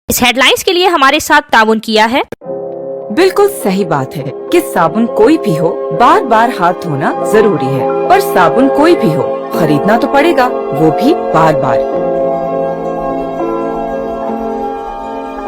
इस हेडलाइंस के लिए हमारे साथ ताउन किया है। बिल्कुल सही बात है कि साबुन कोई भी हो बार बार हाथ धोना जरूरी है, पर साबुन कोई भी हो खरीदना तो पड़ेगा, वो भी बार बार।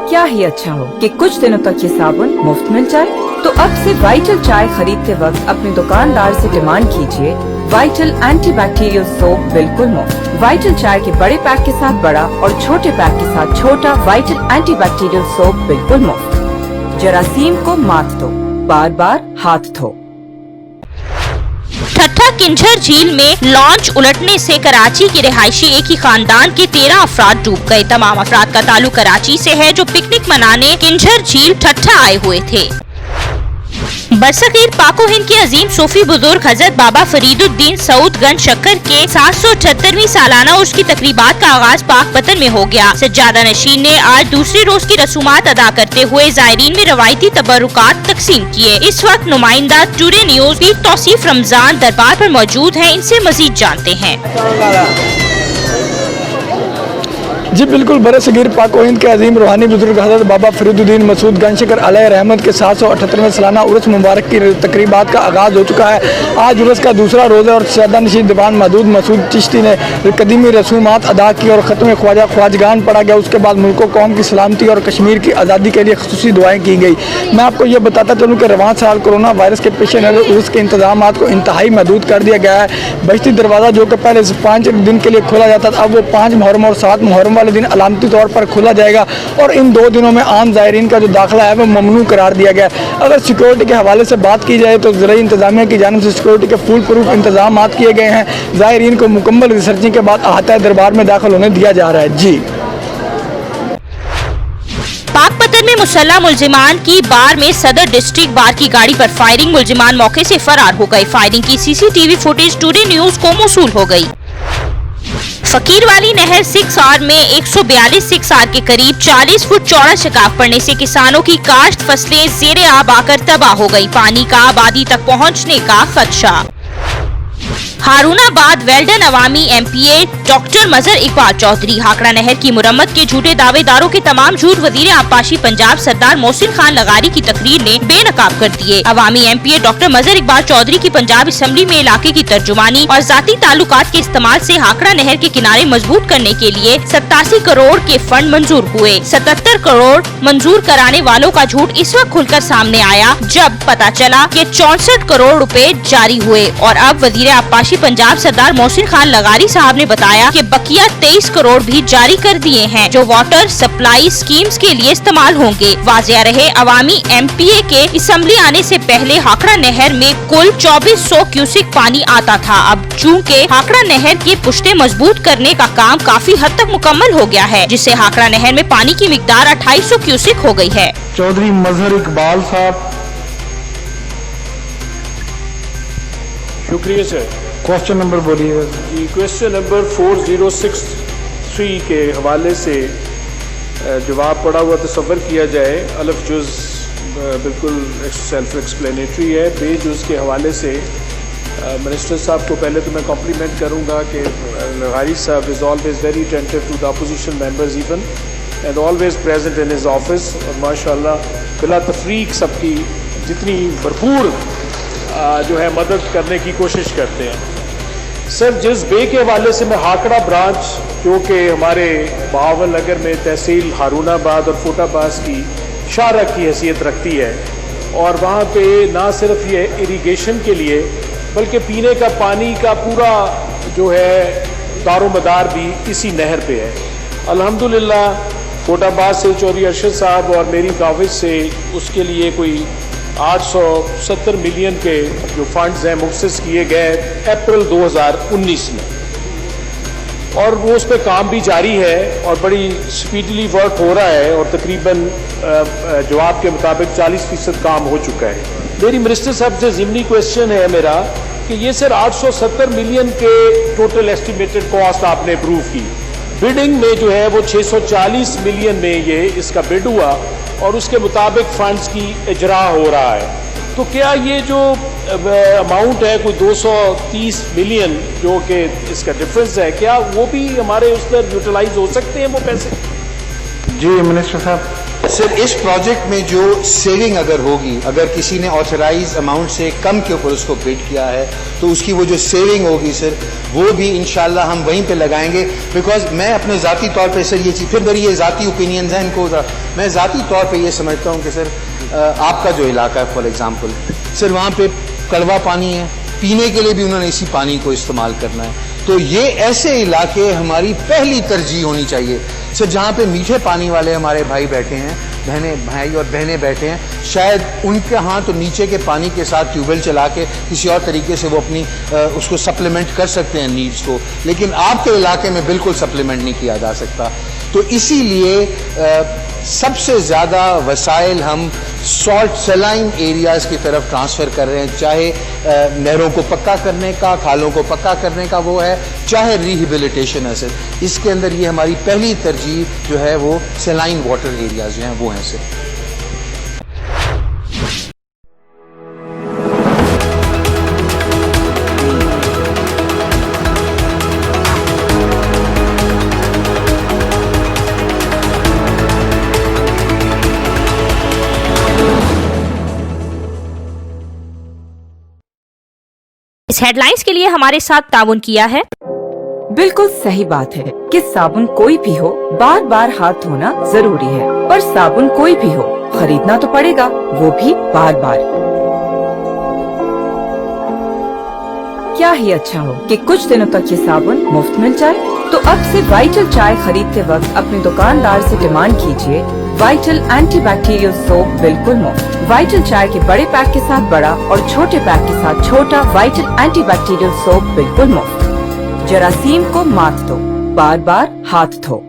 क्या ही अच्छा हो कि कुछ दिनों तक ये साबुन मुफ्त मिल जाए। तो अब से वाइटल चाय खरीदते वक्त अपने दुकानदार से डिमांड कीजिए वाइटल एंटीबैक्टीरियल सोप बिल्कुल मुफ्त। वाइटल चाय के बड़े पैक के साथ बड़ा और छोटे पैक के साथ छोटा वाइटल एंटीबैक्टीरियल सोप बिल्कुल मुफ्त। जरासीम को मात दो, बार बार हाथ धो। ठट्ठा किंझर झील में लॉन्च उलटने से कराची के रिहायशी एक ही खानदान के 13 अफराद डूब गए। तमाम अफराद का ताल्लुक कराची से है, जो पिकनिक मनाने किंझर झील ठट्ठा आए हुए थे। बरसगीर पाको हिंद के अजीम सूफी बुजुर्ग हजरत बाबा फरीदुद्दीन सऊद गंज शक्कर के 778वीं सालाना उर्स की तकरीबात का आगाज पाक पतन में हो गया। सज्जादा नशीन ने आज दूसरे रोज की रसूमात अदा करते हुए जायरीन में रवायती तबरुकात तकसीम किए। इस वक्त नुमाइंदा टुडे न्यूज पीर तौसीफ रमजान दरबार पर मौजूद हैं, इनसे मजीद जानते हैं। जी बिल्कुल, बरसगीर पाको हिंद के अजीम रूहानी बुजुर्ग हज़रत बाबा फरीदुद्दीन मसूद गंजशकर अलैहि रहमत के 778वें सालाना उर्स मुबारक की तकरीबात का आगाज़ हो चुका है। आज उर्स का दूसरा रोज़ है और सज्जादा नशीन दीवान महदूद मसूद चिश्ती ने कदीमी रसूमात अदा की और ख़त्म ख्वाजा ख्वाजगान पढ़ा गया। उसके बाद मुल्क कौम की सलामती और कश्मीर की आज़ादी के लिए खुसूसी दुआएँ की गई। मैं आपको ये बताता चलूँ कि रवां साल कोरोना वायरस के पेश नज़र उर्स के इंतजाम को इंतहाई महदूद कर दिया गया है। बहती दरवाज़ा जो कि पहले 5 दिन के लिए खोला जाता था, अब वो 5 मुहर्रम और 7 मुहर्रम वाले दिन अलामती तौर पर खुला जाएगा और इन 2 दिनों में आम ज़ायरीन का जो दाखिला है वो ममनू करार दिया गया है। अगर सिक्योरिटी के हवाले से बात की जाए तो ज़राई इंतजामिया की जानिब से सिक्योरिटी के फुल प्रूफ इंतजाम किए गए हैं। ज़ायरीन को मुकम्मल रिसर्चिंग के बाद अहाता दरबार में दाखिल होने दिया जा रहा है। जी पाकपतन में मुसल्लह मुल्जिमान की बार में सदर डिस्ट्रिक्ट बार की गाड़ी पर फायरिंग, मुल्जिमान मौके से फरार हो गए। फायरिंग की सीसीटीवी फुटेज टुडे न्यूज को मौसूल हो गई। फकीर वाली नहर 6R में 142 6R के करीब 40 फुट चौड़ा शिकाफ पड़ने से किसानों की काश्त फसलें ज़ेरे आब आकर तबाह हो गई। पानी का आबादी तक पहुंचने का खदशा। हारूनाबाद वेल्डन अवामी MPA डॉक्टर मजहर इकबाल चौधरी हाकड़ा नहर की मुरम्मत के झूठे दावेदारों के तमाम झूठ वजीर आबपाशी पंजाब सरदार मोहसिन खान लगारी की तकरीर ने बेनकाब कर दिए। अवामी MPA डॉक्टर मजहर इकबाल चौधरी की पंजाब असम्बली में इलाके की तर्जुमानी और जाती ताल्लुकात के इस्तेमाल से हाकड़ा नहर के किनारे मजबूत करने के लिए 87 करोड़ के फंड मंजूर हुए। 77 करोड़ मंजूर कराने वालों का झूठ इस वक्त खुलकर सामने आया जब पता चला कि 64 करोड़ रुपए जारी हुए। और अब वजीर आबपाशी पंजाब सरदार मोहसिन खान लगारी साहब ने बताया कि बकिया 23 करोड़ भी जारी कर दिए हैं, जो वाटर सप्लाई स्कीम्स के लिए इस्तेमाल होंगे। वाजिया रहे, अवामी MPA के असम्बली आने से पहले हाकड़ा नहर में कुल 2400 क्यूसिक पानी आता था। अब चूँकि हाकड़ा नहर के पुश्ते मजबूत करने का काम काफी हद तक मुकम्मल हो गया है, जिससे हाकड़ा नहर में पानी की मिकदार 2800 क्यूसिक हो गई है। चौधरी मजहर इकबाल साहब, शुक्रिया सर। क्वेश्चन नंबर बोलिएगा। जी, क्वेश्चन नंबर 4063 के हवाले से जवाब पढ़ा हुआ तसव्वुर किया जाए। अलफ जुज़ बिल्कुल सेल्फ एक्सप्लेनेटरी है। बे जुज़ के हवाले से मिनिस्टर साहब को पहले तो मैं कॉम्प्लीमेंट करूँगा कि लगारी साहब is always very attentive to the opposition members even and always present in his office. और माशाल्लाह बिला तफरीक सबकी जितनी भरपूर जो है मदद करने की कोशिश करते हैं। सर, जिस बे के हवाले से मैं हाकड़ा ब्रांच जो कि हमारे बहावल नगर में तहसील हारूनाबाद और फोटाबाज की शाहरा की हैसियत रखती है और वहाँ पे ना सिर्फ ये इरिगेशन के लिए बल्कि पीने का पानी का पूरा जो है दारोमदार भी इसी नहर पे है। अल्हम्दुलिल्लाह फोटाबाद से चौधरी अरशद साहब और मेरी काविज से उसके लिए कोई 870 मिलियन के जो फंड्स हैं मुख्तस किए गए अप्रैल 2019 में और वो उस पर काम भी जारी है और बड़ी स्पीडली वर्क हो रहा है और तकरीबन जवाब के मुताबिक 40% काम हो चुका है। मेरी मिनिस्टर साहब से ज़िमनी क्वेश्चन है मेरा कि ये सर 870 मिलियन के टोटल एस्टिमेटेड कॉस्ट आपने अप्रूव की, बिडिंग में जो है वो 640 मिलियन में ये इसका बिड हुआ और उसके मुताबिक फंड्स की इजरा हो रहा है। तो क्या ये जो अमाउंट है कोई 230 मिलियन जो कि इसका डिफरेंस है, क्या वो भी हमारे उस पर यूटिलाइज हो सकते हैं वो पैसे? जी मिनिस्टर साहब। सर, इस प्रोजेक्ट में जो सेविंग अगर होगी, अगर किसी ने ऑथराइज अमाउंट से कम के ऊपर उसको बिड किया है, तो उसकी वो जो सेविंग होगी सर, वो भी इंशाल्लाह हम वहीं पे लगाएंगे। बिकॉज मैं अपने ज़ाती तौर पे सर ये चीज़, फिर मेरी ये ज़ाती ओपिनियंस हैं, इनको मैं ज़ाती तौर पे ये समझता हूँ कि सर आपका जो इलाका है फॉर एग्ज़ाम्पल सर, वहाँ पे कड़वा पानी है, पीने के लिए भी उन्होंने इसी पानी को इस्तेमाल करना है। तो ये ऐसे इलाके हमारी पहली तरजीह होनी चाहिए सर, जहाँ पे मीठे पानी वाले हमारे भाई बैठे हैं, भाई और बहनें बैठे हैं, शायद उनके यहाँ तो नीचे के पानी के साथ ट्यूबवेल चला के किसी और तरीके से वो अपनी उसको सप्लीमेंट कर सकते हैं नीड्स को, लेकिन आपके इलाके में बिल्कुल सप्लीमेंट नहीं किया जा सकता। तो इसीलिए सबसे ज़्यादा वसाइल हम सॉल्ट सलाइन एरियाज़ की तरफ ट्रांसफ़र कर रहे हैं, चाहे नहरों को पक्का करने का, खालों को पक्का करने का वो है, चाहे रिहेबिलिटेशन है सर। इसके अंदर ये हमारी पहली तरजीह जो है वो सलाइन वाटर एरियाज़ जो हैं वो हैं सर। इस हेडलाइंस के लिए हमारे साथ ताउन किया है। बिल्कुल सही बात है कि साबुन कोई भी हो, बार बार हाथ धोना जरूरी है, पर साबुन कोई भी हो, खरीदना तो पड़ेगा, वो भी बार बार। क्या ही अच्छा हो कि कुछ दिनों तक ये साबुन मुफ्त मिल जाए। तो अब से वाइटल चाय खरीदते वक्त अपने दुकानदार से डिमांड कीजिए वाइटल एंटीबैक्टीरियल सोप बिल्कुल मुफ्त। वाइटल चाय के बड़े पैक के साथ बड़ा और छोटे पैक के साथ छोटा वाइटल एंटीबैक्टीरियल सोप बिल्कुल मुफ्त। जरासीम को मात दो, बार बार हाथ धो।